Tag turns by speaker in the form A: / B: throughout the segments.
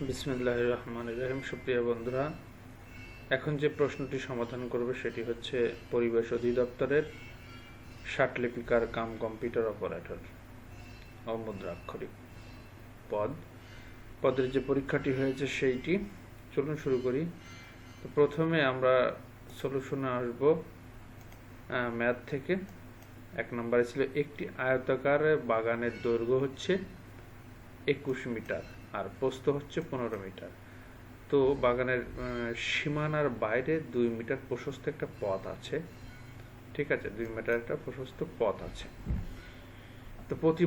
A: বিসমিল্লাহির রহমানির রহিম। সুপ্রিয় বন্ধুরা, এখন যে প্রশ্নটি সমাধান করবে সেটি হচ্ছে পরিবেশ অধিদপ্তরের ষাটলিপিকার কাম কম্পিউটার অপারেটর অমুদ্রাক্ষরিক পদের যে পরীক্ষাটি হয়েছে সেইটি। চলুন শুরু করি। তো প্রথমে আমরা সলিউশনে আসব ম্যাথ থেকে। 1 নম্বরে ছিল একটি আয়তাকার বাগানের দৈর্ঘ্য হচ্ছে 21 মিটার আর প্রস্থ হচ্ছে 15 মিটার। তো বাগানের সীমানার বাইরে 2 মিটার প্রশস্ত একটা পথ আছে। ঠিক আছে, 2 মিটার একটা প্রশস্ত পথ আছে। তো প্রতি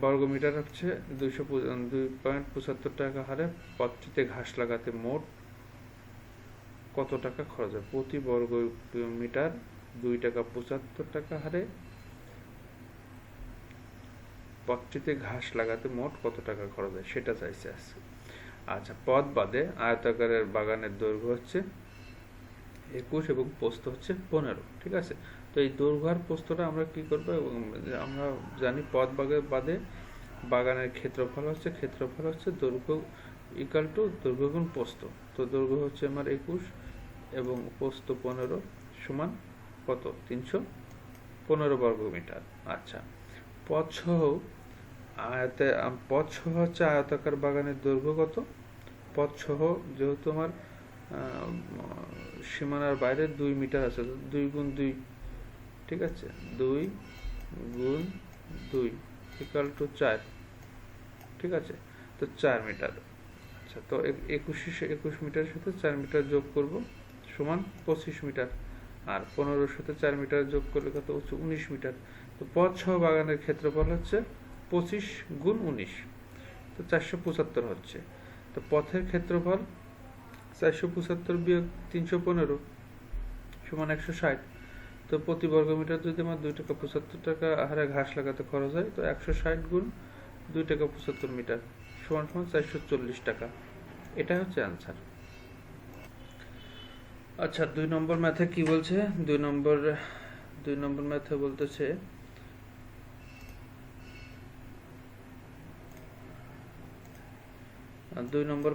A: বর্গমিটার হচ্ছে 2.75 টাকা হারে পথটিতে ঘাস লাগাতে মোট কত টাকা খরচ হয়? প্রতি বর্গ মিটার 2.75 টাকা হারে পথটিতে ঘাস লাগাতে মোট কত টাকা খরচ হয় সেটা চাইছে আছে। আচ্ছা, পথ বাদে আয়তাকারের বাগানের দৈর্ঘ্য হচ্ছে 21 এবং প্রস্থ হচ্ছে 15। ঠিক আছে, তো এই দৈর্ঘ্য আর প্রস্থটা আমরা কি করব? আমরা জানি পথ বাদে বাগানের ক্ষেত্রফল হচ্ছে দৈর্ঘ্য ইকুয়াল টু দৈর্ঘ্য গুণ প্রস্থ। তো দৈর্ঘ্য হচ্ছে আমার 21 এবং প্রস্থ 15 সমান কত? 315 বর্গমিটার। আচ্ছা, পথ সহ হচ্ছে আয়তাকার বাগানের দৈর্ঘ্য কত? পথ সহ যেহেতু আমার সীমানার বাইরে 2 মিটার আছে, 2 গুণ 2, ঠিক আছে, 2 গুণ 2 ইকুয়াল টু 4। ঠিক আছে, তো 4 মিটার। আচ্ছা, তো 21 মিটারের সাথে 4 মিটার যোগ করব সমান 25 মিটার, আর 15-এর সাথে 4 মিটার যোগ করলে কত হচ্ছে? 19 মিটার। তো পথ সহ বাগানের ক্ষেত্রফল হচ্ছে 25 গুণ 19, তো 475 হচ্ছে। তো পথের ক্ষেত্রফল 475 বিয়োগ 315 সমান 160। তো প্রতি বর্গমিটার যদি আমার 2.75 টাকা হারে ঘাস লাগাতে খরচ হয়, তো 160 গুণ 2.75 মিটার সমান 440 টাকা। এটা হচ্ছে অ্যান্সার। আচ্ছা, 2 নম্বর ম্যাথে কি বলছে? 2 নম্বর ম্যাথে বলতেছে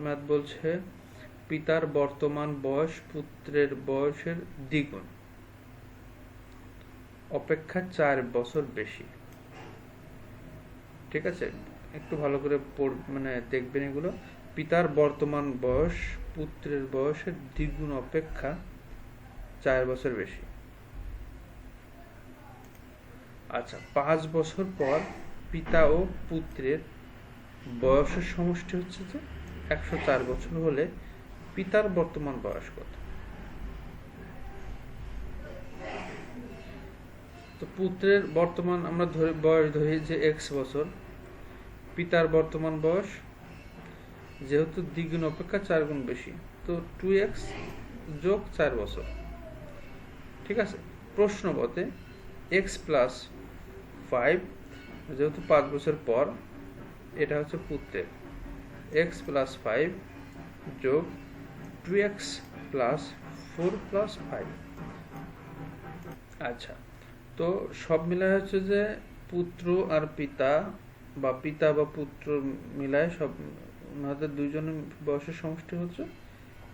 A: ম্যাথ বলছে পিতার বর্তমান বয়স পুত্রের বয়সের দ্বিগুণ অপেক্ষা 4 বছর বেশি। ঠিক আছে, একটু ভালো করে দেখবেন এগুলো। পিতার বর্তমান বয়স পুত্রের বয়সের দ্বিগুণ অপেক্ষা 4 বছর বেশি। আচ্ছা, 5 বছর পর পিতা ও পুত্রের বয়সের সমষ্টি হচ্ছে যে 104 বছর হলে পিতার বর্তমান বয়স কত? তো পুত্রের বর্তমান আমরা বয়স ধরি যে x বছর, পিতার বর্তমান বয়স যেহেতু দ্বিগুণ অপেক্ষা 4 গুণ বেশি, তো 2x যোগ 4 বছর। ঠিক আছে, প্রশ্ন মতে x প্লাস 5 যেহেতু 5 বছর পর, এটা হচ্ছে পুত্রের x প্লাস 5 যোগ 2x প্লাস 4 প্লাস 5। আচ্ছা, তো সব মিলায় হচ্ছে যে পুত্র আর পিতা বা পুত্র মিলায় সব ওনাদের দুইজনের বয়সের সমষ্টি হচ্ছে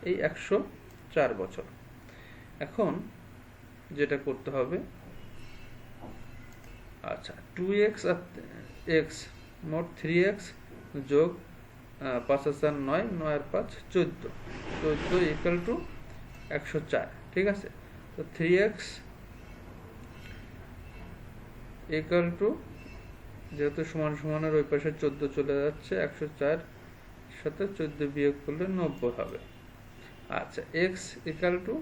A: এই 104 বছর। এখন যেটা করতে হবে, আচ্ছা, 2x আর x মোট 3x যোগ 5 আর 4 9, 9 আর 5 14 ইকুয়াল টু 104। ঠিক আছে, তো 3x ইকুয়াল টু, যেহেতু সমান সমানের ওই পাশে 14 চলে যাচ্ছে, 104 সাথে 14 বিয়োগ করলে 90 হবে। আচ্ছা, x ইকুয়াল টু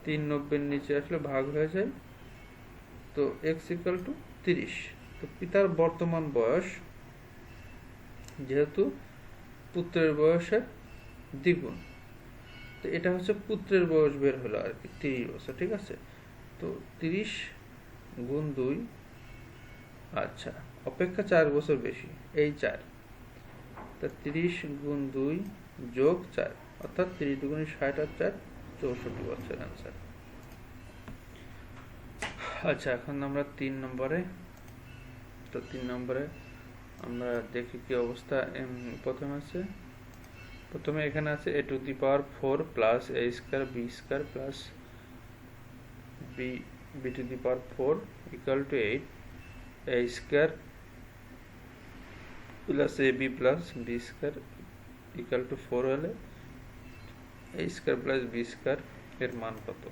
A: 3 90 নিচে আসলে ভাগ হয়ে যায়, তো x ইকুয়াল টু 30। তো পিতার বর্তমান বয়স যেহেতু পুত্রের বয়সের দ্বিগুণ, তো এটা হচ্ছে পুত্রের বয়স বের হলো আর কি, 30 বছর। ঠিক আছে, তো 30 গুণ 2, আচ্ছা, অপেক্ষা 4 বছর বেশি, এই 4, তা 30 গুণ 2 যোগ 4 অর্থাৎ 30 দুগুণে 60 আর 4 64 বছর অ্যান্সার। আচ্ছা, এখন আমরা 3 নম্বরে আমরা দেখি কি অবস্থা। প্রথমে এখানে আছে a to the power 4 plus a square b square plus b to the power 4 equal to 8, a square plus ab plus b square equal to 4 হলে a square plus b square এর মান কত?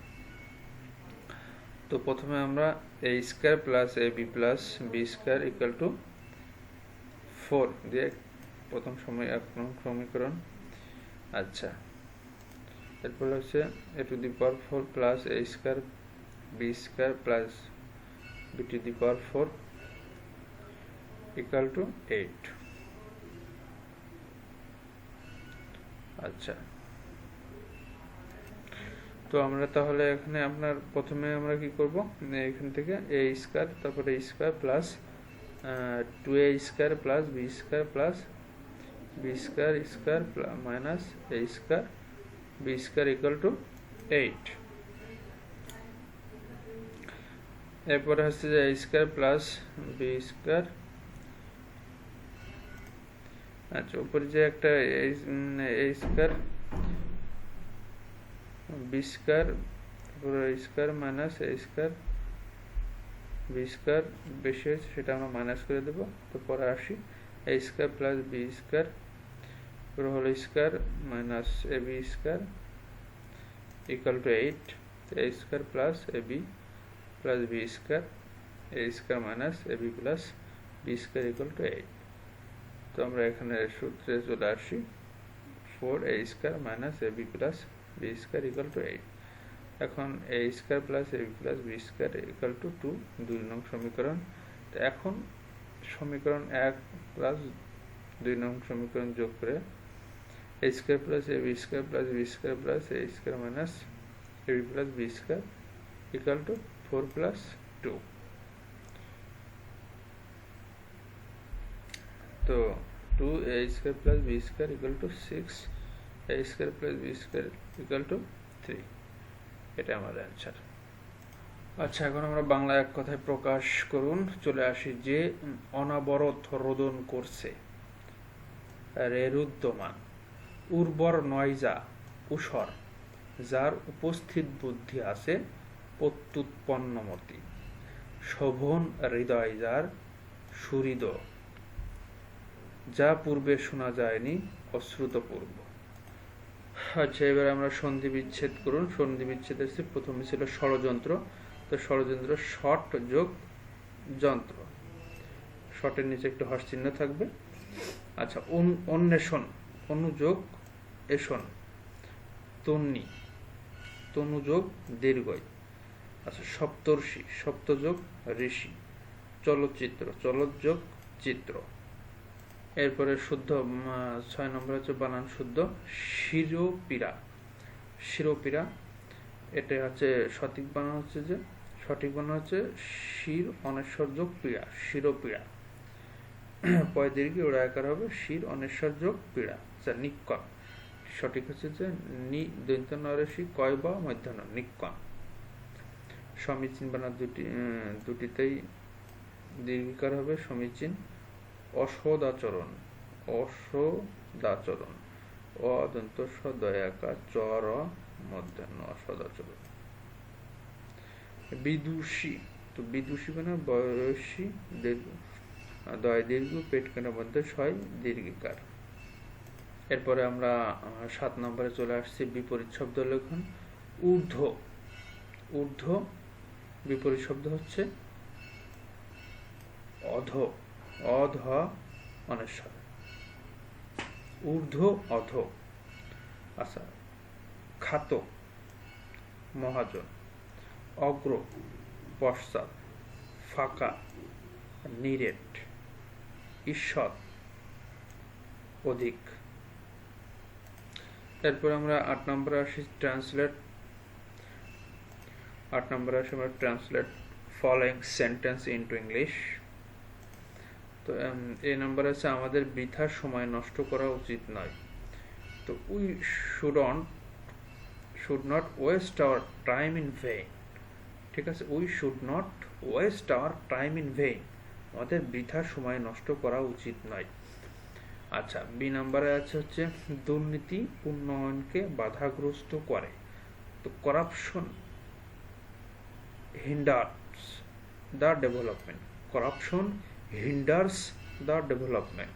A: তো প্রথমে আমরা a square plus ab plus b square equal to 4 দিয়ে প্রথম সমীকরণ। আচ্ছা, এরপর হচ্ছে a to the power 4 plus a square b square plus b to the power 4 equal to 8। আচ্ছা, তো আমরা তাহলে এখানে প্রথমে আমরা কি করব, এখান থেকে a স্কয়ার তারপরে a square plus 2a square plus b square plus b square square minus a square b square equal to 8। এরপরে হচ্ছে যে a square plus b square, আচ্ছা উপরে যে একটা a স্কয়ার b স্কয়ার পুরো a square minus a square b square বেশি হয়েছে সেটা আমরা মাইনাস করে দেব। তো পরে আসি a square plus b square পুরো whole square minus ab square equal to 8, a square plus ab plus b square a square minus ab plus b square equal to 8। তো আমরা এখানে সূত্রে চলে আসি 4a square minus ab plus b square equal to 8। এখন a square plus ab plus b square equal to 2, 2 নং সমীকরণ। তো এখন সমীকরণ 1 প্লাস 2 নং সমীকরণ যোগ করে a square plus ab square plus b square plus a square minus ab plus b square equal two 4 plus 2। তো 2a square plus b square equal two 6, a square plus b square equal two 3। এটা আমাদের answer. আচ্ছা, এখন আমরা বাংলা এক কথায় প্রকাশ করুন চলে আসি। যে অনবরত রোদন করছে রেরুদ্যমান, উর্বর নয় যা উষর, যার উপস্থিত বুদ্ধি আছে প্রত্যুৎপন্নমতি, শোভন হৃদয় যার সুহৃদ, যা পূর্বে শোনা যায়নি অশ্রুতপূর্ব। আচ্ছা, এবার আমরা সন্ধি বিচ্ছেদ করুন। সন্ধি বিচ্ছেদ এসে প্রথমে ছিল ষড়যন্ত্র। তো ষড়যন্ত্র শট যোগ যন্ত্র, শটের নিচে একটু হর্ষ চিহ্ন থাকবে। আচ্ছা, অন্বেষণ অনুযোগ এষণ, তন্নি তনুযোগ দীর্ঘই। আচ্ছা, সপ্তর্ষি সপ্তযোগ ঋষি, চলচ্চিত্র চলৎযোগ চিত্র। এরপরে শুদ্ধ 6 নম্বর হচ্ছে বানান শুদ্ধ শিরোপীড়া, শিরোপীড়া। এটা হচ্ছে সঠিক বানান হচ্ছে শির অনেশ্বর যোগ পীড়া, শিরোপীড়া। পয় দীর্ঘ ওরা আকার হবে শির অনেশ্বর যোগ পীড়া। আচ্ছা, নিক্কণ সঠিক হচ্ছে যে নি দৈন্ত নরেশি কয় বা মধ্যাহ্ন নিক্কণ। সমীচীন বানান দুটিতেই দীর্ঘিকার হবে সমীচীন। অসদাচরণ অসদাচরণ, অদন্ত দয়াকার চর মধ্যাহ্ন অসদাচরণ। বিদুষী, তো বিদুষী মানে বয়সী দীর্ঘ, দয় দীর্ঘ পেট কেনা মধ্যে ছয় দীর্ঘিকার। এরপরে আমরা 7 নম্বরে চলে আসছি বিপরীত শব্দ লেখন। ঊর্ধ্ব, ঊর্ধ্ব বিপরীত শব্দ হচ্ছে অধ, অধ অনেশ্বর, ঊর্ধ্ব অধ। আচ্ছা, খাত মহাজন, অগ্র পশ্চাৎ, ফাঁকা নিরেট, ঈশ্বর অধিক। এরপর আমরা 8 নম্বরে আসি ট্রান্সলেট। 8 নম্বরে আসি আমরা translate following sentence into English. তো এই নাম্বার আছে আমাদের বৃথা সময় নষ্ট করা উচিত নয়। তো we should not waste our time in vein. ঠিক আছে, we should not waste our time in vein, আমাদের বৃথা সময় নষ্ট করা উচিত নয়। আচ্ছা, বি নাম্বারে আছে হচ্ছে দুর্নীতি উন্নয়নকে বাধাগ্রস্ত করে। তো corruption hinders the development, corruption hinders the development.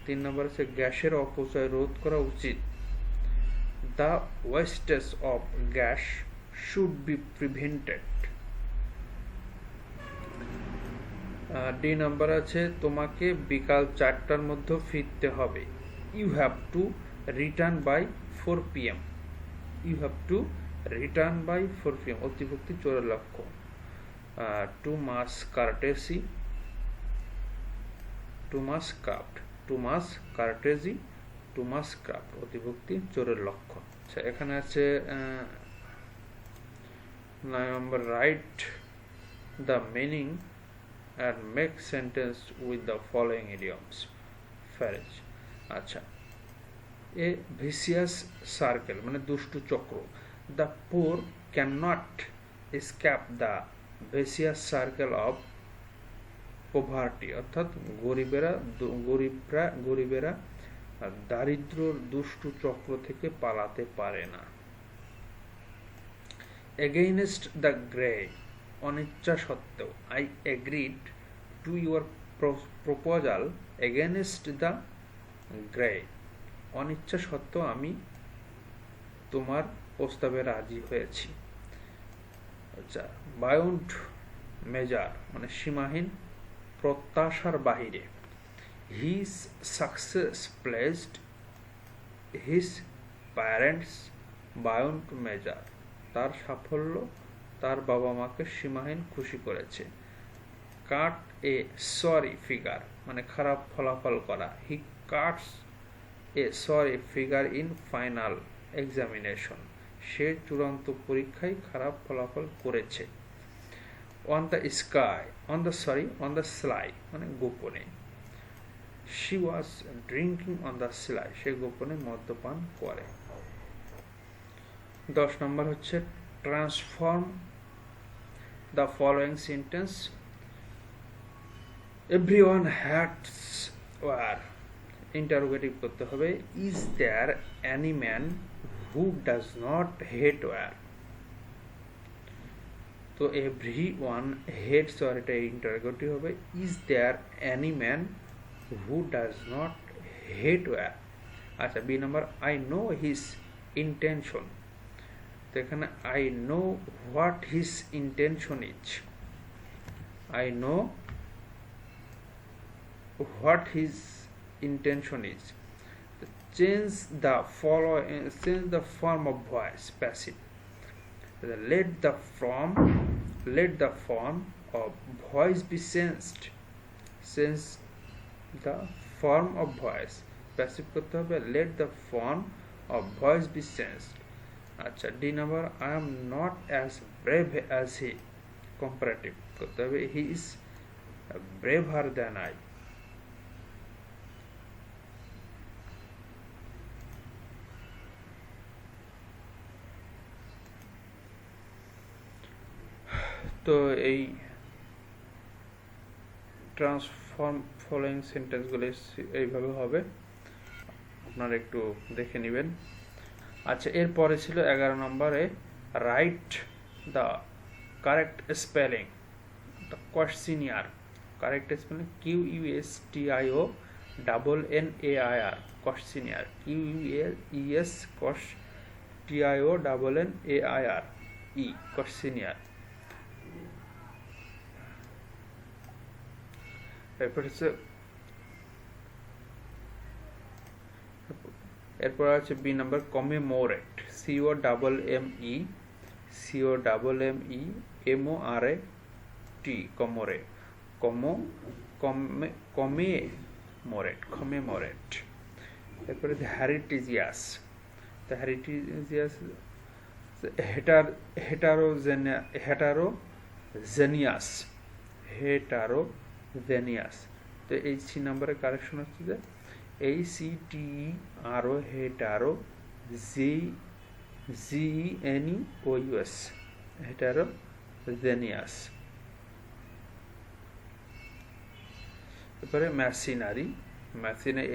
A: 3 number আছে গ্যাসের অপচয় রোধ করা উচিত। The wastage of gas should be prevented. D number আছে তোমাকে বিকাল 4টার মধ্যে ফিরতে হবে। You have to return by 4 PM। You have to return by 4 PM, অতিভুক্তি 4 লক্ষ। Too much courtesy, too much craft, too much courtesy, too much craft, অতিভুক্তি 4 লক্ষ। আচ্ছা, এখানে আছে 9 নম্বর write the meaning and make sentence with the following idioms. Phrase. আচ্ছা, a vicious circle মানে দুষ্টু চক্র। The poor cannot escape the vicious circle of poverty, অর্থাৎ গরিবেরা দারিদ্র্যর দুষ্টু চক্র থেকে পালাতে পারে না। Against the grain, অনিচ্ছা সত্ত্বেও, I agreed to your proposal against the grain, অনিচ্ছা সত্ত্বেও আমি তোমার প্রস্তাবে রাজি হয়েছি। আচ্ছা, বায়ন্ড মেজার মানে সীমাহীন প্রত্যাশার বাহিরে। His success placed his parents beyond measure, তার সাফল্য তার বাবা মাকে সীমাহীন খুশি করেছে। কাট এ সরি ফিগার মানে খারাপ ফলাফল করা। He cuts a sorry figure in final examination, সে চূড়ান্ত পরীক্ষায় খারাপ ফলাফল করেছে। On the sky, on the sly মানে গোপনে। She was drinking on the sly, সে গোপনে মদ্যপান করে। 10 নম্বর হচ্ছে transform the following sentence. Everyone hates war, interrogative করতে হবে। Is there any man who does not hate war? তো everyone hates war, এটা interrogative হবে। Is there any man who does not hate war? আচ্ছা, B number I know his intention, তো এখানে I know what his intention is. I know what his intention is. Change the form of voice, passive. Let the form of voice be changed. Change the form of voice, passive করতে হবে। Let the form of voice be changed. আচ্ছা, D number I am not as brave as he, comparative করতে হবে। He is braver than I. তো এই transform following সেন্টেন্সগুলো এইভাবে হবে, আপনারা একটু দেখে নেবেন। আচ্ছা, এরপরে ছিল 11 নম্বরে write the correct spelling, the questionnaire, correct spelling QUESTIONNAIR, questionnaire, QUES TIONNAIR, questionnaire. এরপর আছে B number commemorate, COMMEMORAT, commemorate. এরপরে হেরিটেজিয়াস, হেটারোজেনিয়াস। তো এই সি নাম্বারের কারেকশন হচ্ছে যে HETERO, হেটারো, GENEOUS, হেটারোজেনিয়াস। এরপরে মেশিনারি, MECHINERY,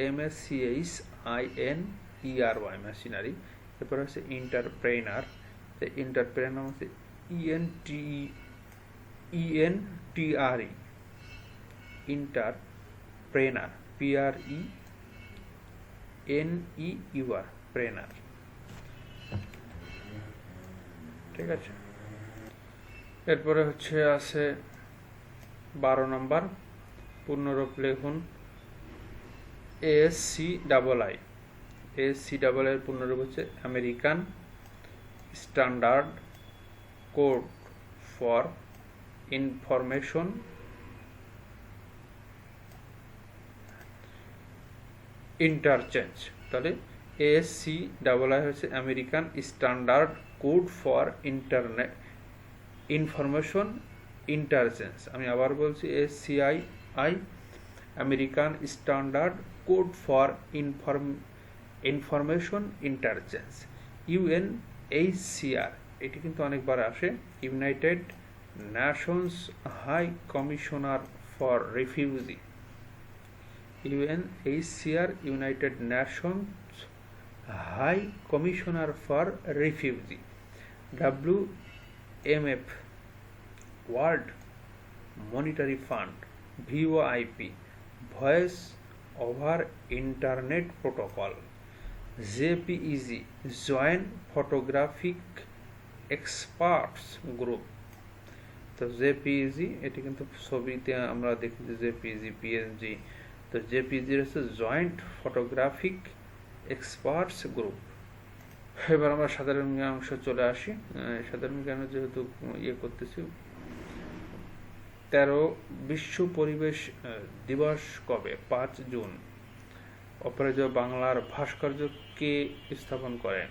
A: মেশিনারি। এরপরে হচ্ছে এন্টারপ্রেনার, এন্টারপ্রেনার হচ্ছে ENTRE, ইন্টারপ্রেনার, PRENEUR, প্রেনার। ঠিক আছে। এরপরে হচ্ছে আছে 12 নম্বর, পূর্ণরূপ লিখুন। ASCII, এর পূর্ণরূপ হচ্ছে American standard code for information interchange. তাহলে ASCII হচ্ছে American standard code for information interchange. আমি আবার বলছি, ASCII American standard code for information interchange. UNHCR, এটি কিন্তু অনেকবার আসে, United Nations high commissioner for refugee. UNHCR, United Nations high commissioner for refugee. WMF, world monetary fund. VOIP, voice over internet protocol. JPEG, joint photographic experts group. তো JPEG, এটি কিন্তু ছবিতে আমরা দেখি যে JPEG, PNG। তো JPEG হচ্ছে joint photographic experts group. এবার আমরা সাধারণ জ্ঞান অংশ চলে আসি। সাধারণ জ্ঞানে যেহেতু করতেছি, 13 বিশ্ব পরিবেশ দিবস কবে? 5 জুন। অপরাজেয় বাংলার ভাস্কর্য কে স্থাপন করেন?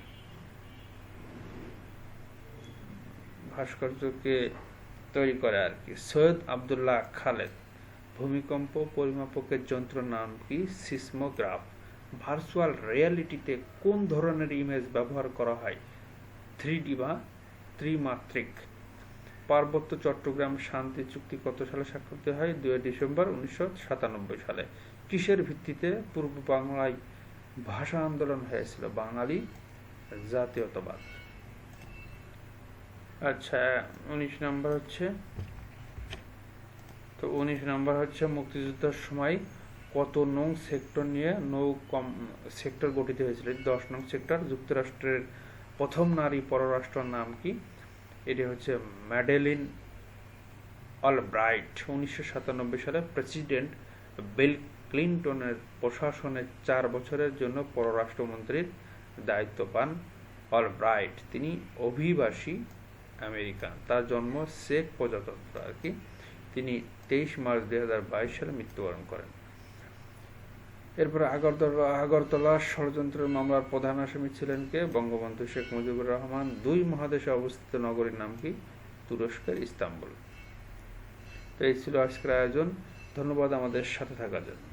A: ভাস্কর্যকে তৈরি করে আর কি সৈয়দ আব্দুল্লাহ খালেদ। ভূমিকম্প পরিমাপকের যন্ত্র নাম কি? সিসমোগ্রাফ। ভার্চুয়াল রিয়ালিটিতে কোন ধরনের ইমেজ ব্যবহার করা হয়? 3D বা ত্রিমাত্রিক। পার্বত্য চট্টগ্রাম শান্তি চুক্তি কত সালে স্বাক্ষরিত হয়? 2 ডিসেম্বর 1997 সালে। কিসের ভিত্তিতে পূর্ব বাংলায় ভাষা আন্দোলন হয়েছিল? বাঙালি জাতীয়তাবাদ। আচ্ছা, 19 নম্বর হচ্ছে, তো 19 নম্বর হচ্ছে মুক্তিযুদ্ধের সময় কত নং সেক্টর নিয়ে সেক্টর গঠিত হয়েছিল? 10 নং সেক্টর। যুক্তরাষ্ট্রের প্রথম নারী পররাষ্ট্র নাম কি? এটি হচ্ছে ম্যাডেলিন অলব্রাইট। 1997 সালে প্রেসিডেন্ট বিল ক্লিন্টনের প্রশাসনে 4 বছরের জন্য পররাষ্ট্রমন্ত্রীর দায়িত্ব পান অলব্রাইট। তিনি অভিবাসী আমেরিকান। তার জন্ম চেক প্রজাতন্ত্র আর কি। তিনি 23 মার্চ 2022 সালে মৃত্যুবরণ করেন। এরপরে আগরতলা ষড়যন্ত্রের মামলার প্রধান আসামি ছিলেন কে? বঙ্গবন্ধু শেখ মুজিবুর রহমান। 2 মহাদেশে অবস্থিত নগরীর নাম কি? তুরস্কের ইস্তাম্বুল। তো এই ছিল আজকের আয়োজন। ধন্যবাদ আমাদের সাথে থাকার জন্য।